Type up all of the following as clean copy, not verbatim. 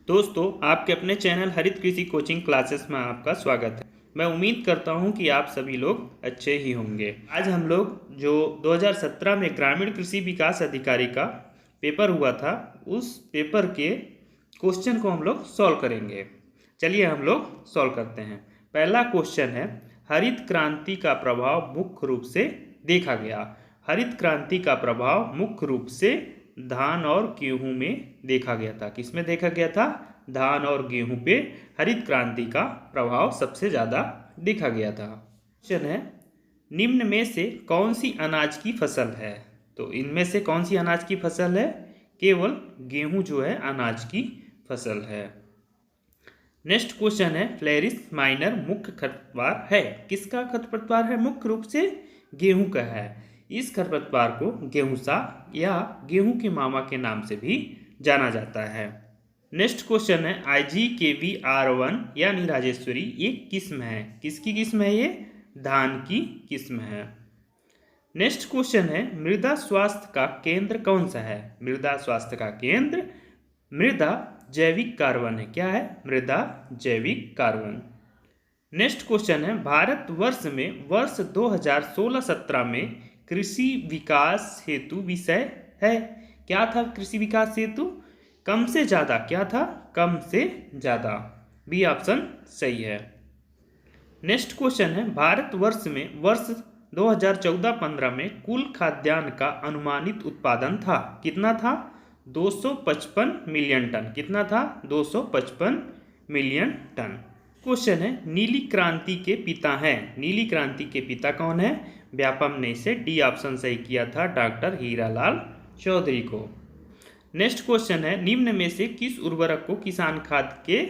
दोस्तों, आपके अपने चैनल हरित कृषि कोचिंग क्लासेस में आपका स्वागत है। मैं उम्मीद करता हूं कि आप सभी लोग अच्छे ही होंगे। आज हम लोग जो 2017 में ग्रामीण कृषि विकास अधिकारी का पेपर हुआ था, उस पेपर के क्वेश्चन को हम लोग सॉल्व करेंगे। चलिए हम लोग सॉल्व करते हैं। पहला क्वेश्चन है, हरित क्रांति का प्रभाव मुख्य रूप से देखा गया। हरित क्रांति का प्रभाव मुख्य रूप से धान और गेहूं में देखा गया था। किसमें देखा गया था? धान और गेहूं पे हरित क्रांति का प्रभाव सबसे ज़्यादा देखा गया था। क्वेश्चन है, निम्न में से कौन सी अनाज की फसल है? तो इनमें से कौन सी अनाज की फसल है? केवल गेहूं जो है अनाज की फसल है। नेक्स्ट क्वेश्चन है, फ्लेरिस माइनर मुख्य खरपतवार है। किसका खरपतवार है? मुख्य रूप से गेहूं का है। इस खरपतवार को गेहूंसा या गेहूं के मामा के नाम से भी जाना जाता है। नेक्स्ट क्वेश्चन है, IGKVR1 यानी राजेश्वरी एक किस्म है। किसकी किस्म है ये? धान की किस्म है। नेक्स्ट क्वेश्चन है, मृदा स्वास्थ्य का केंद्र कौन सा है? मृदा स्वास्थ्य का केंद्र मृदा जैविक कार्बन है। क्या है? मृदा जैविक कार्बन। नेक्स्ट क्वेश्चन है, भारतवर्ष में वर्ष 2016-17 में कृषि विकास हेतु विषय है। क्या था कृषि विकास हेतु? कम से ज़्यादा। क्या था? कम से ज़्यादा। बी ऑप्शन सही है। नेक्स्ट क्वेश्चन है, भारतवर्ष में वर्ष 2014-15 में कुल खाद्यान्न का अनुमानित उत्पादन था। कितना था? 255 मिलियन टन। कितना था? 255 मिलियन टन। क्वेश्चन है, नीली क्रांति के पिता हैं। नीली क्रांति के पिता कौन है? व्यापम ने से डी ऑप्शन सही किया था, डॉक्टर हीरालाल चौधरी को। नेक्स्ट क्वेश्चन है, निम्न में से किस उर्वरक को किसान खाद के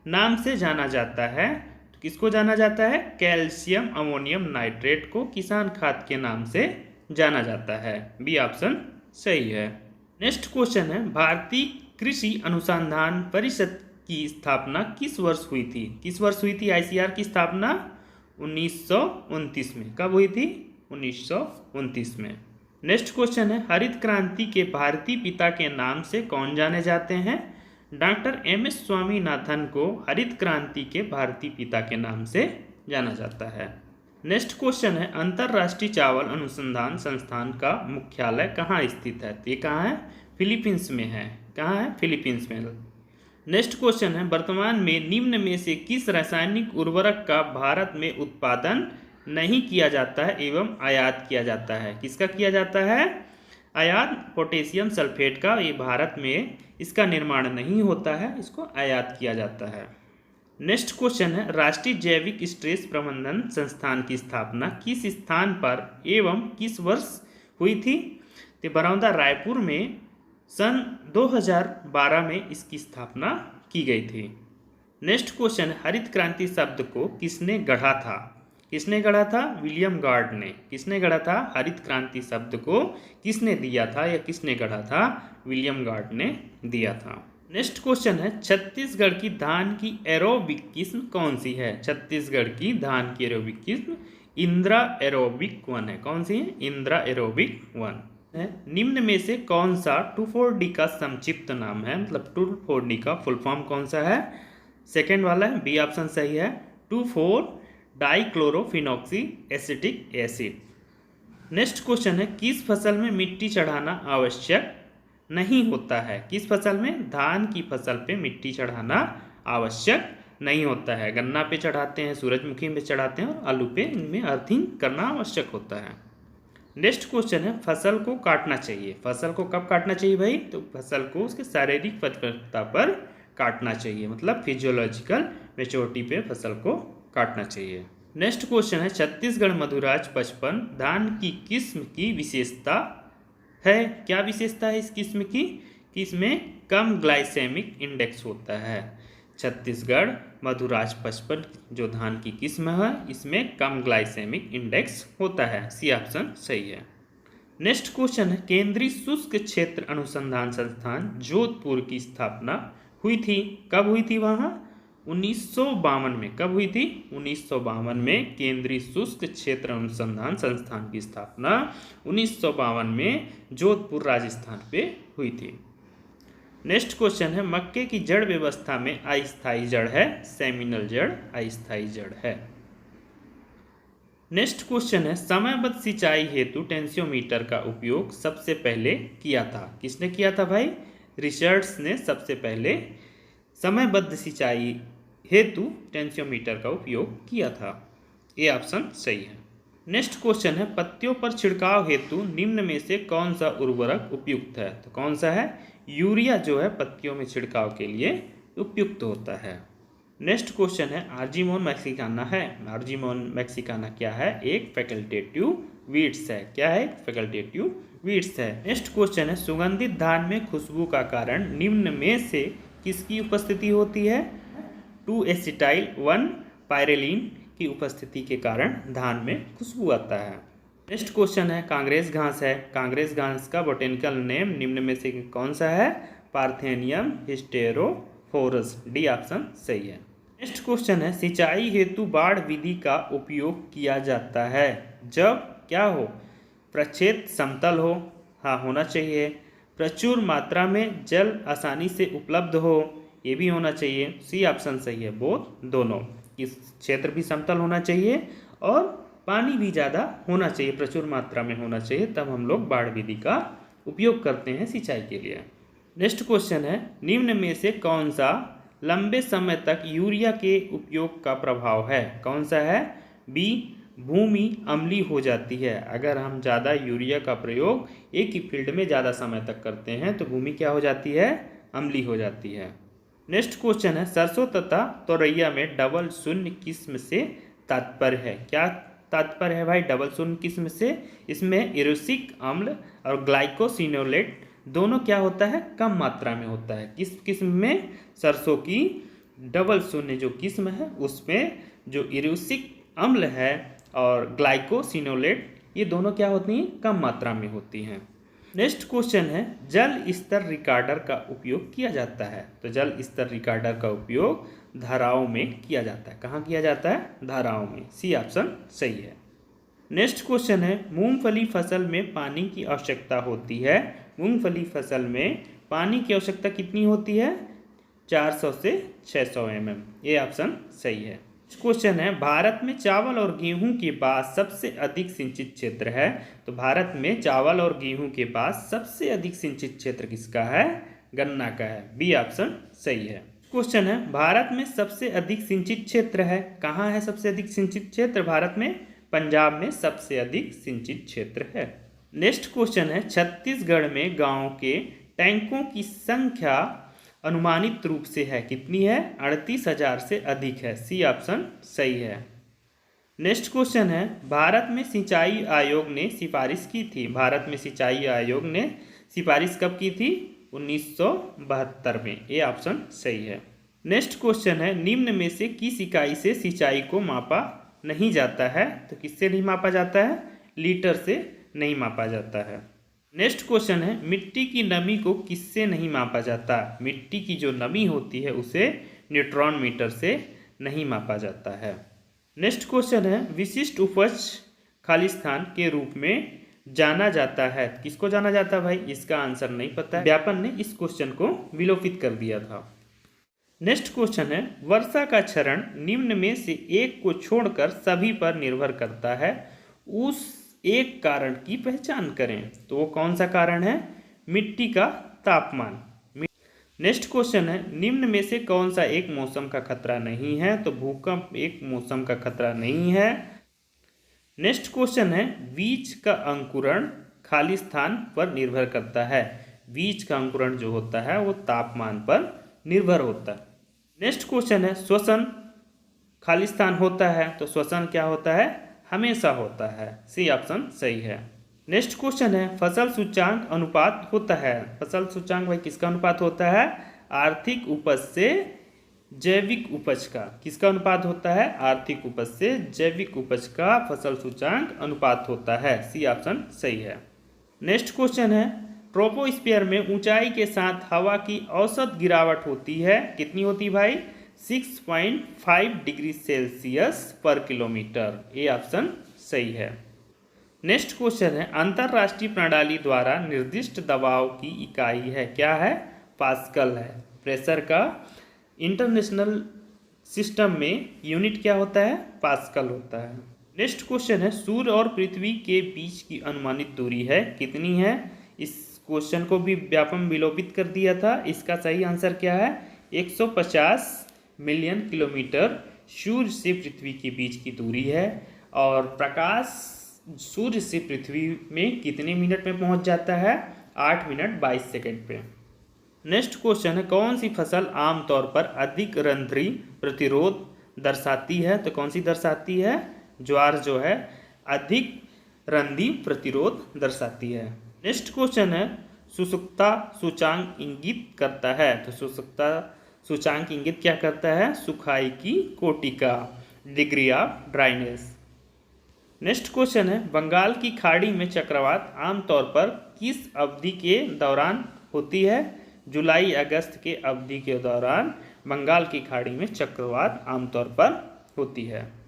नाम से जाना जाता है? तो किसको जाना जाता है? कैल्शियम अमोनियम नाइट्रेट को किसान खाद के नाम से जाना जाता है। बी ऑप्शन सही है। नेक्स्ट क्वेश्चन है, भारतीय कृषि अनुसंधान परिषद की स्थापना किस वर्ष हुई थी? किस वर्ष हुई थी ICR की स्थापना? 1929 में। कब हुई थी? 1929 में। नेक्स्ट क्वेश्चन है, हरित क्रांति के भारतीय पिता के नाम से कौन जाने जाते हैं? डॉक्टर MS स्वामीनाथन को हरित क्रांति के भारतीय पिता के नाम से जाना जाता है। नेक्स्ट क्वेश्चन है, अंतर्राष्ट्रीय चावल अनुसंधान संस्थान का मुख्यालय कहाँ स्थित है? ये कहाँ है? फिलीपींस में है। कहाँ है? फिलीपींस में। नेक्स्ट क्वेश्चन है, वर्तमान में निम्न में से किस रासायनिक उर्वरक का भारत में उत्पादन नहीं किया जाता है एवं आयात किया जाता है? किसका किया जाता है? आयात पोटेशियम सल्फेट का। ये भारत में इसका निर्माण नहीं होता है, इसको आयात किया जाता है। नेक्स्ट क्वेश्चन है, राष्ट्रीय जैविक स्ट्रेस प्रबंधन संस्थान की स्थापना किस स्थान पर एवं किस वर्ष हुई थी? तो बरौदा रायपुर में सन 2012 में इसकी स्थापना की गई थी। नेक्स्ट क्वेश्चन, हरित क्रांति शब्द को किसने गढ़ा था? किसने गढ़ा था? विलियम गार्ड ने। किसने गढ़ा था? हरित क्रांति शब्द को किसने दिया था या किसने गढ़ा था? विलियम गार्ड ने दिया था। नेक्स्ट क्वेश्चन है, छत्तीसगढ़ की धान की एरोबिक किस्म कौन सी है? छत्तीसगढ़ की धान की एरोबिक किस्म इंद्रा एरोबिक 1 है। कौन सी है? इंद्रा एरोबिक 1 है। निम्न में से कौन सा 2,4-D का संक्षिप्त नाम है? मतलब 2,4-D का फुल फॉर्म कौन सा है? सेकेंड वाला है। बी ऑप्शन सही है, 2,4-डाइक्लोरोफिनॉक्सी एसिटिक एसिड। नेक्स्ट क्वेश्चन है, किस फसल में मिट्टी चढ़ाना आवश्यक नहीं होता है? किस फसल में? धान की फसल पे मिट्टी चढ़ाना आवश्यक नहीं होता है। गन्ना पे चढ़ाते हैं, सूरजमुखी पे चढ़ाते हैं और आलू पे इनमें अर्थिंग करना आवश्यक होता है। नेक्स्ट क्वेश्चन है, फसल को काटना चाहिए। फसल को कब काटना चाहिए भाई? तो फसल को उसके शारीरिक परिपक्वता पर काटना चाहिए, मतलब फिजियोलॉजिकल मैच्योरिटी पे फसल को काटना चाहिए। नेक्स्ट क्वेश्चन है, छत्तीसगढ़ मधुराज 55 धान की किस्म की विशेषता है। क्या विशेषता है इस किस्म की? कि इसमें कम ग्लाइसेमिक इंडेक्स होता है। छत्तीसगढ़ मधुराज 55 जो धान की किस्म है, इसमें कम ग्लाइसेमिक इंडेक्स होता है। सी ऑप्शन सही है। नेक्स्ट क्वेश्चन है, केंद्रीय शुष्क क्षेत्र अनुसंधान संस्थान जोधपुर की स्थापना हुई थी। कब हुई थी वहाँ? 1952 में। कब हुई थी? 1952 में केंद्रीय शुष्क क्षेत्र अनुसंधान संस्थान की स्थापना 1952 में जोधपुर राजस्थान पे हुई थी। नेक्स्ट क्वेश्चन है मक्के की जड़ व्यवस्था में अस्थायी जड़ है, सेमिनल जड़ अस्थायी जड़ है। नेक्स्ट क्वेश्चन है समयबद्ध सिंचाई हेतु टेंसियोमीटर का उपयोग सबसे पहले किया था। किसने किया था भाई? रिचर्ड्स ने सबसे पहले समयबद्ध सिंचाई हेतु टेंसियोमीटर का उपयोग किया था। ये ऑप्शन सही है। नेक्स्ट क्वेश्चन है पत्तियों पर छिड़काव हेतु निम्न में से कौन सा उर्वरक उपयुक्त है? तो कौन सा है? यूरिया जो है पत्तियों में छिड़काव के लिए उपयुक्त होता है। नेक्स्ट क्वेश्चन है आर्जीमोन मैक्सिकाना है। आर्जीमोन मैक्सिकाना क्या है? एक फैकल्टेटिव वीड्स है। क्या है? फैकल्टेटिव वीड्स है। नेक्स्ट क्वेश्चन है सुगंधित धान में खुशबू का कारण निम्न में से किसकी उपस्थिति होती है? 2-एसिटाइल 1-पायरेलिन की उपस्थिति के कारण धान में खुशबू आता है। नेक्स्ट क्वेश्चन है कांग्रेस घास है। कांग्रेस घास का बोटेनिकल नेम निम्न में से कौन सा है? Parthenium hysterophorus. डी ऑप्शन सही है। नेक्स्ट क्वेश्चन है सिंचाई हेतु बाढ़ विधि का उपयोग किया जाता है जब क्या हो? प्रक्षेत्र समतल हो, हाँ होना चाहिए। प्रचुर मात्रा में जल आसानी से उपलब्ध हो, ये भी होना चाहिए। सी ऑप्शन सही है। बोथ दोनों, इस क्षेत्र भी समतल होना चाहिए और पानी भी ज़्यादा होना चाहिए, प्रचुर मात्रा में होना चाहिए, तब हम लोग बाढ़ विधि का उपयोग करते हैं सिंचाई के लिए। नेक्स्ट क्वेश्चन है निम्न में से कौन सा लंबे समय तक यूरिया के उपयोग का प्रभाव है? कौन सा है? बी, भूमि अम्लीय हो जाती है। अगर हम ज़्यादा यूरिया का प्रयोग एक ही फील्ड में ज़्यादा समय तक करते हैं तो भूमि क्या हो जाती है? अम्लीय हो जाती है। नेक्स्ट क्वेश्चन है सरसों तथा तोरैया में डबल शून्य किस्म से तात्पर्य है। क्या तात्पर्य है भाई डबल शून्य किस्म से? इसमें इरोसिक अम्ल और ग्लाइकोसिनोलेट दोनों क्या होता है? कम मात्रा में होता है। किस किस्म में? सरसों की डबल शून्य जो किस्म है उसमें जो इरोसिक अम्ल है और ग्लाइकोसिनोलेट ये दोनों क्या होती हैं? कम मात्रा में होती हैं। नेक्स्ट क्वेश्चन है जल स्तर रिकॉर्डर का उपयोग किया जाता है। तो जल स्तर रिकॉर्डर का उपयोग धाराओं में किया जाता है। कहाँ किया जाता है? धाराओं में। सी ऑप्शन सही है। नेक्स्ट क्वेश्चन है मूंगफली फसल में पानी की आवश्यकता होती है। मूंगफली फसल में पानी की आवश्यकता कितनी होती है? 400 से 600 mm। ये ऑप्शन सही है। क्वेश्चन है भारत में चावल और गेहूं के बाद सबसे अधिक सिंचित क्षेत्र है। तो भारत में चावल और गेहूं के बाद सबसे अधिक सिंचित क्षेत्र किसका है? गन्ना का है। बी ऑप्शन सही है। क्वेश्चन है भारत में सबसे अधिक सिंचित क्षेत्र है। कहाँ है सबसे अधिक सिंचित क्षेत्र? भारत में पंजाब में सबसे अधिक सिंचित क्षेत्र है। नेक्स्ट क्वेश्चन है छत्तीसगढ़ में गाँव के टैंकों की संख्या अनुमानित रूप से है कितनी है? 38,000 से अधिक है। सी ऑप्शन सही है। नेक्स्ट क्वेश्चन है भारत में सिंचाई आयोग ने सिफारिश की थी। भारत में सिंचाई आयोग ने सिफारिश कब की थी? 1972 में। ये ऑप्शन सही है। नेक्स्ट क्वेश्चन है निम्न में से किस इकाई से सिंचाई को मापा नहीं जाता है? तो किससे नहीं मापा जाता है? लीटर से नहीं मापा जाता है। नेक्स्ट क्वेश्चन है मिट्टी की नमी को किससे नहीं मापा जाता? मिट्टी की जो नमी होती है उसे न्यूट्रॉन मीटर से नहीं मापा जाता है। नेक्स्ट क्वेश्चन है विशिष्ट उपज खालिस्तान के रूप में जाना जाता है। किसको जाना जाता है भाई? इसका आंसर नहीं पता है। व्यापन ने इस क्वेश्चन को विलोपित कर दिया था। नेक्स्ट क्वेश्चन है वर्षा का क्षरण निम्न में से एक को छोड़कर सभी पर निर्भर करता है, उस एक कारण की पहचान करें। तो वो कौन सा कारण है? मिट्टी का तापमान। नेक्स्ट क्वेश्चन है निम्न में से कौन सा एक मौसम का खतरा नहीं है? तो भूकंप एक मौसम का खतरा नहीं है। नेक्स्ट क्वेश्चन है बीज का अंकुरण खाली स्थान पर निर्भर करता है। बीज का अंकुरण जो होता है वो तापमान पर निर्भर होता है। नेक्स्ट क्वेश्चन है श्वसन खाली स्थान होता है। तो श्वसन क्या होता है? हमेशा होता है। सी ऑप्शन सही है। नेक्स्ट क्वेश्चन है फसल सूचांक अनुपात होता है। फसल सूचांक भाई किसका अनुपात होता है? आर्थिक उपज से जैविक उपज का। किसका अनुपात होता है? आर्थिक उपज से जैविक उपज का फसल सूचांक अनुपात होता है। सी ऑप्शन सही है। नेक्स्ट क्वेश्चन है ट्रोपोस्फीयर में ऊंचाई के साथ हवा की औसत गिरावट होती है। कितनी होती है भाई? 6.5 डिग्री सेल्सियस पर किलोमीटर। ये ऑप्शन सही है। नेक्स्ट क्वेश्चन है अंतरराष्ट्रीय प्रणाली द्वारा निर्दिष्ट दबाव की इकाई है। क्या है? पास्कल है। प्रेशर का इंटरनेशनल सिस्टम में यूनिट क्या होता है? पास्कल होता है। नेक्स्ट क्वेश्चन है, सूर्य और पृथ्वी के बीच की अनुमानित दूरी है कितनी है? इस क्वेश्चन को भी व्यापम विलोपित कर दिया था। इसका सही आंसर क्या है? 150 मिलियन किलोमीटर सूर्य से पृथ्वी के बीच की दूरी है। और प्रकाश सूर्य से पृथ्वी में कितने मिनट में पहुंच जाता है? 8 मिनट 22 सेकंड पे। नेक्स्ट क्वेश्चन है, कौन सी फसल आमतौर पर अधिक रंध्री प्रतिरोध दर्शाती है? तो कौन सी दर्शाती है? ज्वार जो है अधिक रंध्री प्रतिरोध दर्शाती है। नेक्स्ट क्वेश्चन है, शुष्कता सूचांक इंगित करता है। तो शुष्कता सूचांक इंगित क्या करता है? सुखाई की कोटिका, degree of dryness. Next question है, बंगाल की खाड़ी में चक्रवात आमतौर पर किस अवधि के दौरान होती है? जुलाई अगस्त के अवधि के दौरान बंगाल की खाड़ी में चक्रवात आमतौर पर होती है।